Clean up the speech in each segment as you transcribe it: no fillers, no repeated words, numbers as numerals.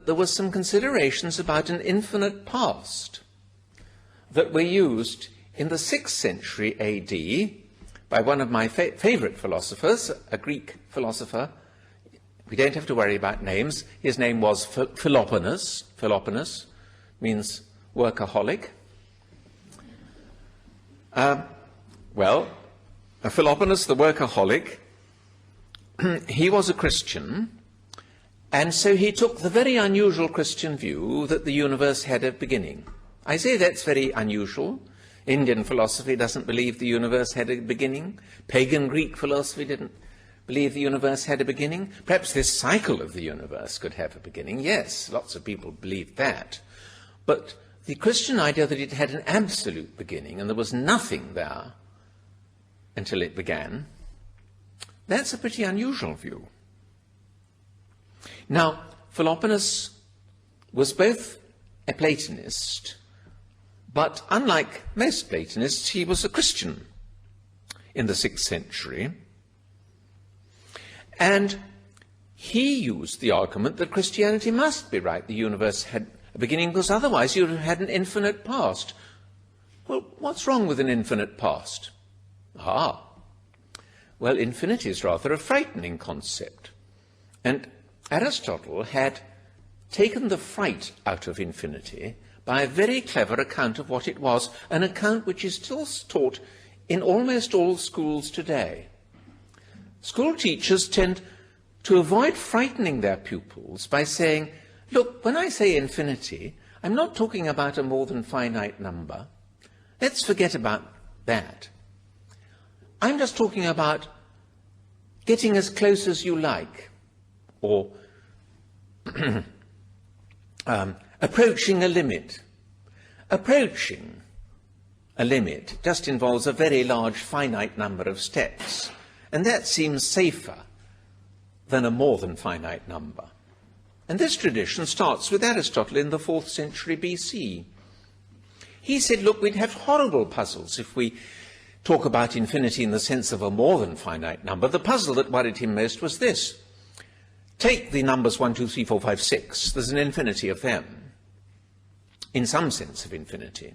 there were some considerations about an infinite past that were used in the 6th century AD by one of my favorite philosophers, a Greek philosopher. We don't have to worry about names. His name was Philoponus. Philoponus means workaholic. Philoponus the workaholic, he was a Christian, and so he took the very unusual Christian view that the universe had a beginning. I say that's very unusual. Indian philosophy doesn't believe the universe had a beginning. Pagan Greek philosophy didn't believe the universe had a beginning. Perhaps this cycle of the universe could have a beginning. Yes, lots of people believed that. But the Christian idea that it had an absolute beginning and there was nothing there until it began, that's a pretty unusual view. Now, Philoponus was both a Platonist, but unlike most Platonists, he was a Christian in the 6th century. And he used the argument that Christianity must be right. The universe had a beginning because otherwise you would have had an infinite past. Well, what's wrong with an infinite past? Well, infinity is rather a frightening concept. And Aristotle had taken the fright out of infinity by a very clever account of what it was, an account which is still taught in almost all schools today. School teachers tend to avoid frightening their pupils by saying, look, when I say infinity, I'm not talking about a more than finite number. Let's forget about that. I'm just talking about getting as close as you like, or approaching a limit. Approaching a limit just involves a very large finite number of steps, and that seems safer than a more than finite number. And this tradition starts with Aristotle in the 4th century BC. He said, look, we'd have horrible puzzles if we talk about infinity in the sense of a more than finite number. The puzzle that worried him most was this. Take the numbers 1, 2, 3, 4, 5, 6. There's an infinity of them, in some sense of infinity.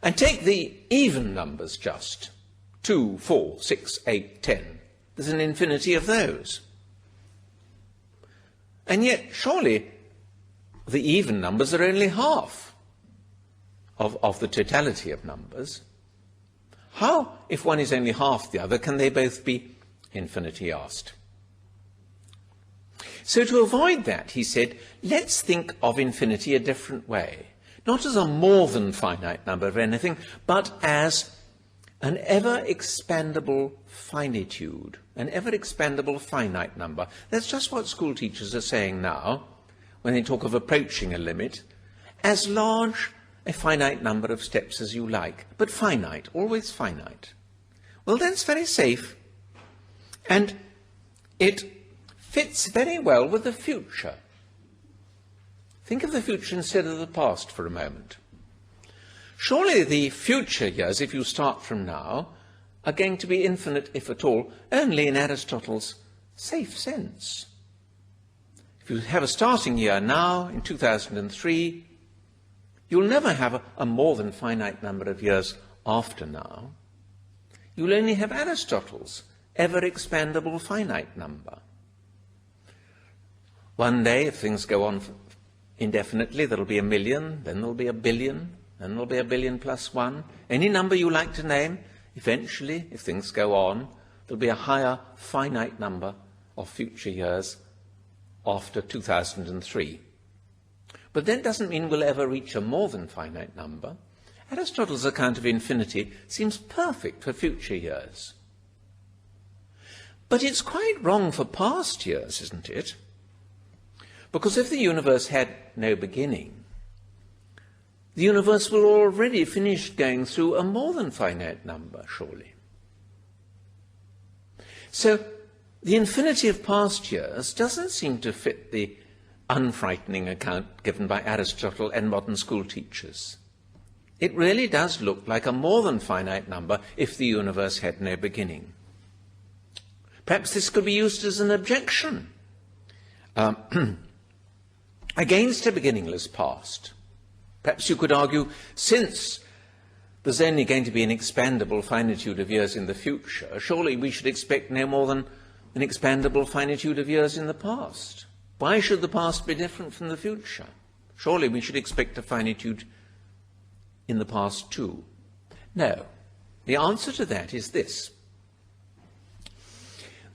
And take the even numbers just, 2, 4, 6, 8, 10. There's an infinity of those. And yet, surely, the even numbers are only half of the totality of numbers. How, if one is only half the other, can they both be infinite, he asked. So to avoid that, he said, let's think of infinity a different way. Not as a more than finite number of anything, but as an ever-expandable finitude, an ever-expandable finite number. That's just what school teachers are saying now, when they talk of approaching a limit, as large a finite number of steps as you like, but finite, always finite. Well, that's very safe, and it fits very well with the future. Think of the future instead of the past for a moment. Surely the future years, if you start from now, are going to be infinite, if at all, only in Aristotle's safe sense. If you have a starting year now, in 2003, you'll never have a more than finite number of years after now. You'll only have Aristotle's ever-expandable finite number. One day, if things go on indefinitely, there'll be 1 million, then there'll be 1 billion, then there'll be 1 billion plus 1. Any number you like to name, eventually, if things go on, there'll be a higher finite number of future years after 2003. But that doesn't mean we'll ever reach a more than finite number. Aristotle's account of infinity seems perfect for future years. But it's quite wrong for past years, isn't it? Because if the universe had no beginning, the universe will already finish going through a more than finite number, surely. So the infinity of past years doesn't seem to fit the unfrightening account given by Aristotle and modern school teachers. It really does look like a more than finite number if the universe had no beginning. Perhaps this could be used as an objection. against a beginningless past. Perhaps you could argue, since there's only going to be an expandable finitude of years in the future, surely we should expect no more than an expandable finitude of years in the past. Why should the past be different from the future? Surely we should expect a finitude in the past too. No. The answer to that is this.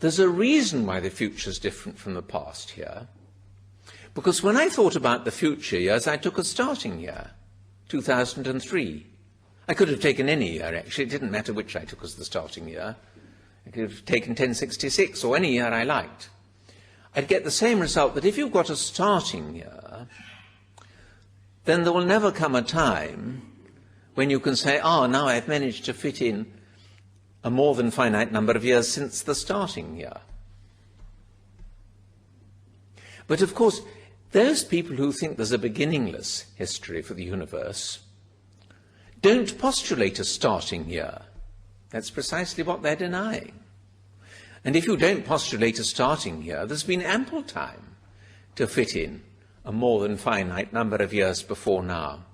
There's a reason why the future is different from the past here, because when I thought about the future years, I took a starting year, 2003. I could have taken any year, actually. It didn't matter which I took as the starting year. I could have taken 1066 or any year I liked. I'd get the same result that if you've got a starting year, then there will never come a time when you can say, now I've managed to fit in a more than finite number of years since the starting year. But of course, those people who think there's a beginningless history for the universe don't postulate a starting year. That's precisely what they're denying. And if you don't postulate a starting year, there's been ample time to fit in a more than finite number of years before now.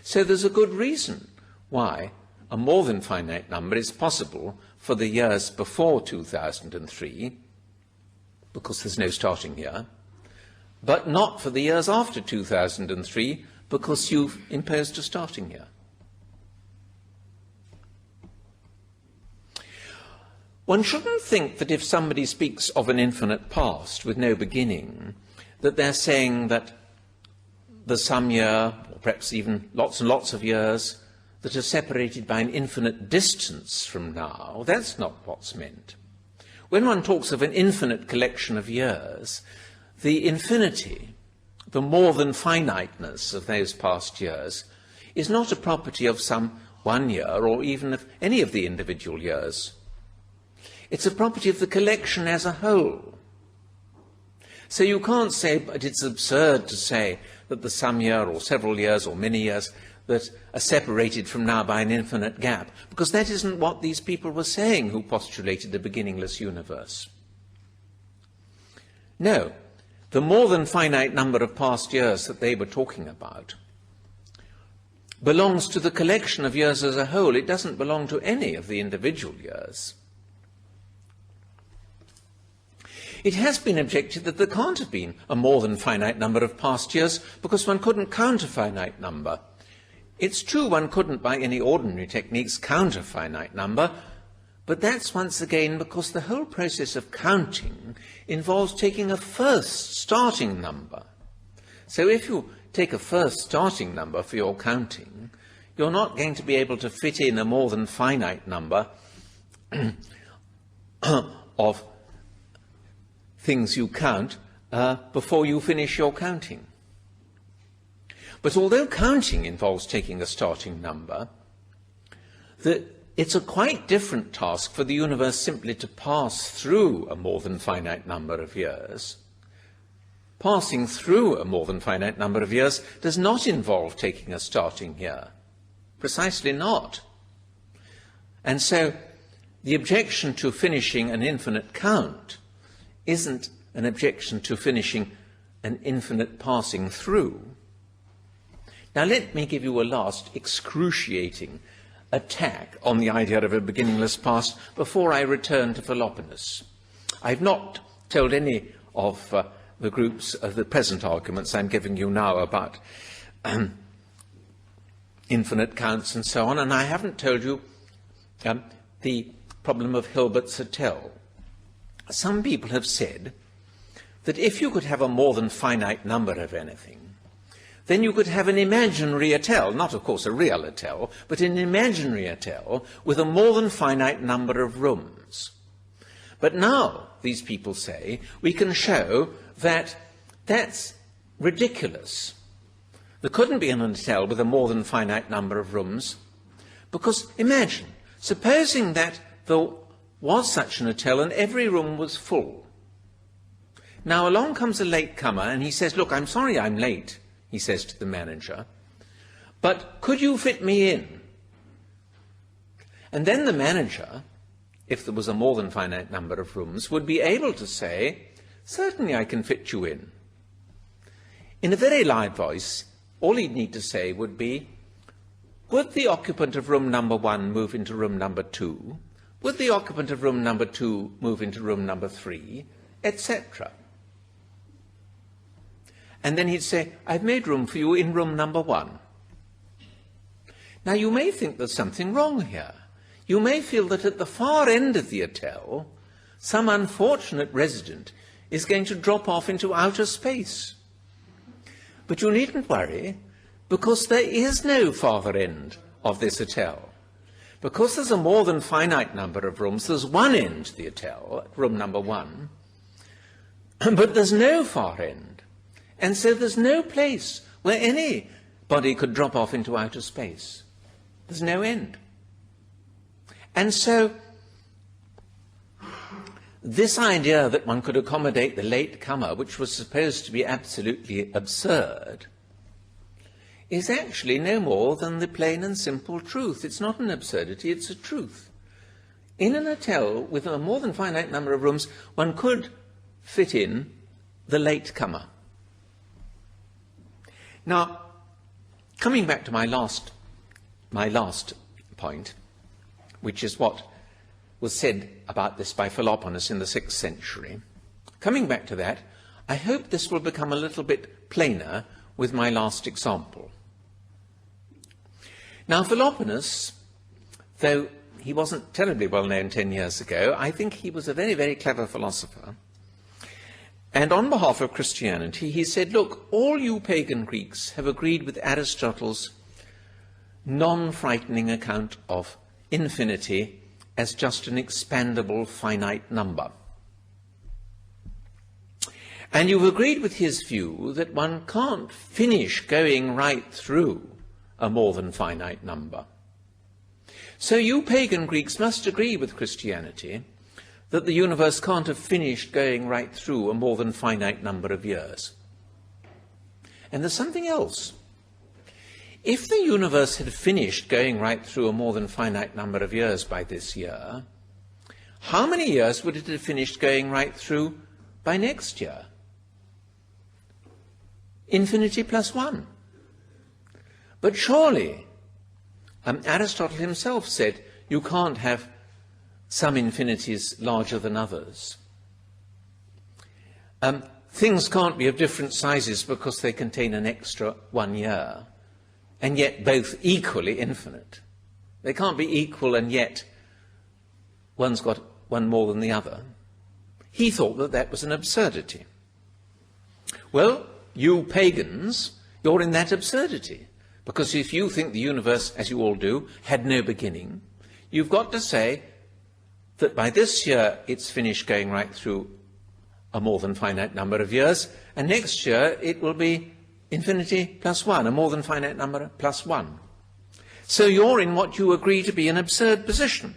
So there's a good reason why a more than finite number is possible for the years before 2003, because there's no starting year, but not for the years after 2003, because you've imposed a starting year. One shouldn't think that if somebody speaks of an infinite past with no beginning, that they're saying that there's some year, or perhaps even lots and lots of years, that are separated by an infinite distance from now. That's not what's meant. When one talks of an infinite collection of years, the infinity, the more than finiteness of those past years, is not a property of some one year or even of any of the individual years. It's a property of the collection as a whole. So you can't say, but it's absurd to say that there's some year or several years or many years that are separated from now by an infinite gap, because that isn't what these people were saying who postulated a beginningless universe. No, the more than finite number of past years that they were talking about belongs to the collection of years as a whole. It doesn't belong to any of the individual years. It has been objected that there can't have been a more than finite number of past years because one couldn't count a finite number. It's true one couldn't, by any ordinary techniques, count a finite number, but that's once again because the whole process of counting involves taking a first starting number. So if you take a first starting number for your counting, you're not going to be able to fit in a more than finite number of things you count before you finish your counting. But although counting involves taking a starting number, it's a quite different task for the universe simply to pass through a more than finite number of years. Passing through a more than finite number of years does not involve taking a starting year. Precisely not. And so the objection to finishing an infinite count isn't an objection to finishing an infinite passing through. Now let me give you a last excruciating attack on the idea of a beginningless past before I return to Philoponus. I've not told any of the groups of the present arguments I'm giving you now about infinite counts and so on, and I haven't told you the problem of Hilbert's Hotel. Some people have said that if you could have a more than finite number of anything, then you could have an imaginary hotel, not of course a real hotel, but an imaginary hotel with a more than finite number of rooms. But now, these people say, we can show that that's ridiculous. There couldn't be an hotel with a more than finite number of rooms, because imagine, supposing that there was such an hotel and every room was full. Now along comes a latecomer and he says, look, I'm sorry I'm late, he says to the manager, but could you fit me in? And then the manager, if there was a more than finite number of rooms, would be able to say, certainly I can fit you in. in a very loud voice, all he'd need to say would be, would the occupant of room number 1 move into room number 2? Would the occupant of room number 2 move into room number 3? Etc. And then he'd say, I've made room for you in room number 1. Now, you may think there's something wrong here. You may feel that at the far end of the hotel, some unfortunate resident is going to drop off into outer space. But you needn't worry, because there is no farther end of this hotel. Because there's a more than finite number of rooms, there's one end to the hotel, room number 1, but there's no far end. And so there's no place where anybody could drop off into outer space. There's no end. And so this idea that one could accommodate the late comer, which was supposed to be absolutely absurd, is actually no more than the plain and simple truth. It's not an absurdity, it's a truth. In an hotel with a more than finite number of rooms, one could fit in the late comer. Now, coming back to my last point, which is what was said about this by Philoponus in the 6th century, coming back to that, I hope this will become a little bit plainer with my last example. Now, Philoponus, though he wasn't terribly well known 10 years ago, I think he was a very, very clever philosopher. And on behalf of Christianity, he said, look, all you pagan Greeks have agreed with Aristotle's non-frightening account of infinity as just an expandable finite number. And you've agreed with his view that one can't finish going right through a more than finite number. So you pagan Greeks must agree with Christianity that the universe can't have finished going right through a more than finite number of years. And there's something else. If the universe had finished going right through a more than finite number of years by this year, how many years would it have finished going right through by next year? Infinity plus 1. But surely, Aristotle himself said, you can't have some infinities larger than others. Things can't be of different sizes because they contain an extra 1 year, and yet both equally infinite. They can't be equal and yet one's got one more than the other. He thought that that was an absurdity. Well, you pagans, you're in that absurdity, because if you think the universe, as you all do, had no beginning, you've got to say that by this year it's finished going right through a more than finite number of years, and next year it will be infinity plus 1, a more than finite number plus 1. So you're in what you agree to be an absurd position.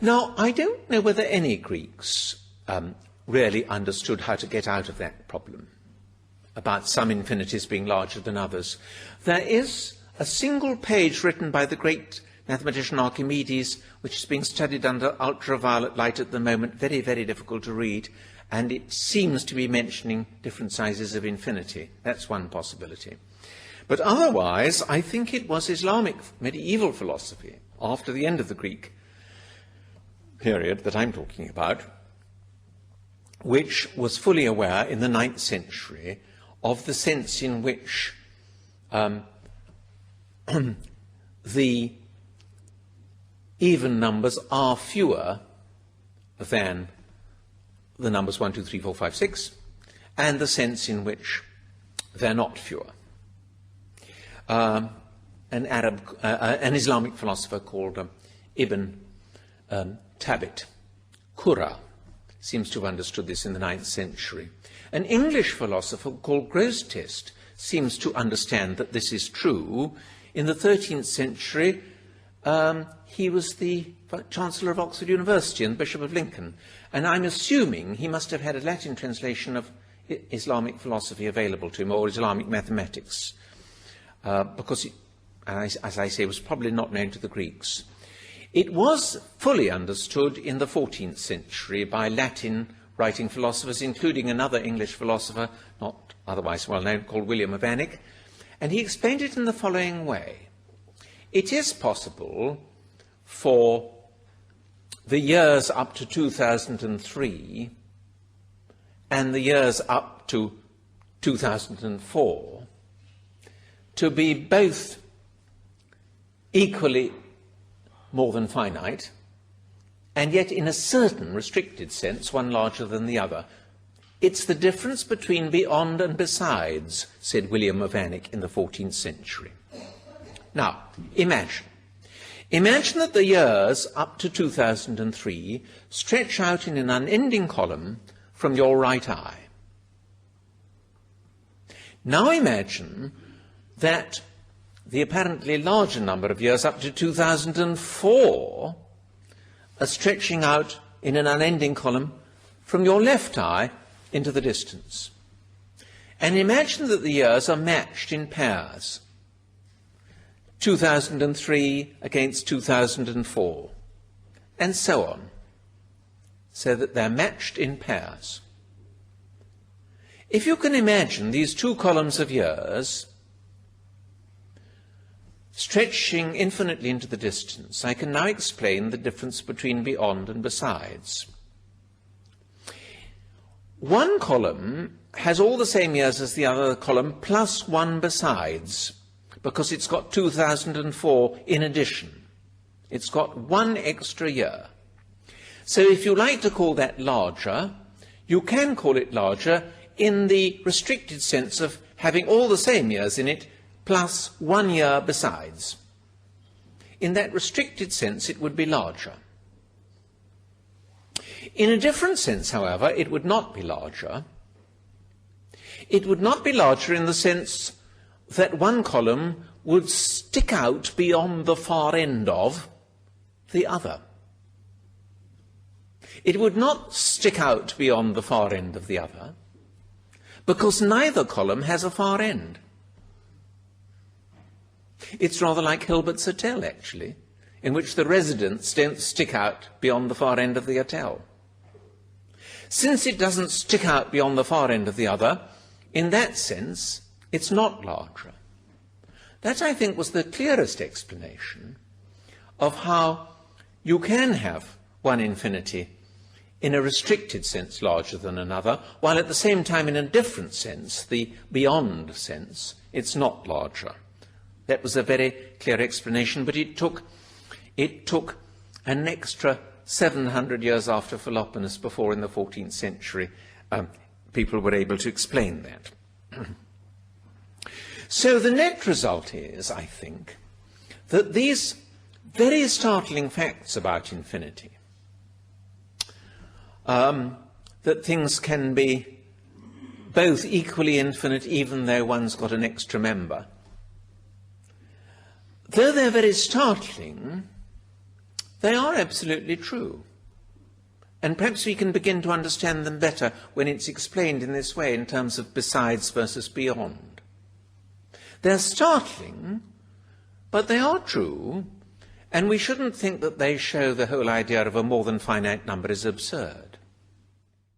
Now, I don't know whether any Greeks really understood how to get out of that problem, about some infinities being larger than others. There is a single page written by the great mathematician Archimedes, which is being studied under ultraviolet light at the moment, very, very difficult to read, and it seems to be mentioning different sizes of infinity. That's one possibility. But otherwise, I think it was Islamic medieval philosophy, after the end of the Greek period that I'm talking about, which was fully aware in the 9th century of the sense in which the even numbers are fewer than the numbers 1, 2, 3, 4, 5, 6, and the sense in which they're not fewer. An Islamic philosopher called Ibn Tabit, Qurra, seems to have understood this in the 9th century. An English philosopher called Grosseteste seems to understand that this is true. In the 13th century, he was the Chancellor of Oxford University and Bishop of Lincoln, and I'm assuming he must have had a Latin translation of Islamic philosophy available to him, or Islamic mathematics, because, he, as I say, was probably not known to the Greeks. It was fully understood in the 14th century by Latin writing philosophers, including another English philosopher, not otherwise well known, called William of Annick, and he explained it in the following way. It is possible for the years up to 2003 and the years up to 2004 to be both equally more than finite, and yet in a certain restricted sense, one larger than the other. It's the difference between beyond and besides, said William of Annick in the 14th century. Now, imagine that the years up to 2003 stretch out in an unending column from your right eye. Now imagine that the apparently larger number of years up to 2004 are stretching out in an unending column from your left eye into the distance. And imagine that the years are matched in pairs. 2003 against 2004, and so on, so that they're matched in pairs. If you can imagine these two columns of years stretching infinitely into the distance, I can now explain the difference between beyond and besides. One column has all the same years as the other column, plus one besides, because it's got 2004 in addition. It's got one extra year. So if you like to call that larger, you can call it larger in the restricted sense of having all the same years in it, plus 1 year besides. In that restricted sense, it would be larger. In a different sense, however, it would not be larger. It would not be larger in the sense that one column would stick out beyond the far end of the other. It would not stick out beyond the far end of the other, because neither column has a far end. It's rather like Hilbert's Hotel, actually, in which the residents don't stick out beyond the far end of the hotel. Since it doesn't stick out beyond the far end of the other, in that sense, it's not larger. That, I think, was the clearest explanation of how you can have one infinity in a restricted sense larger than another, while at the same time in a different sense, the beyond sense, it's not larger. That was a very clear explanation, but it took an extra 700 years after Philoponus before in the 14th century people were able to explain that. So the net result is, I think, that these very startling facts about infinity, that things can be both equally infinite even though one's got an extra member, though they're very startling, they are absolutely true. And perhaps we can begin to understand them better when it's explained in this way in terms of besides versus beyond. They're startling, but they are true, and we shouldn't think that they show the whole idea of a more than finite number is absurd.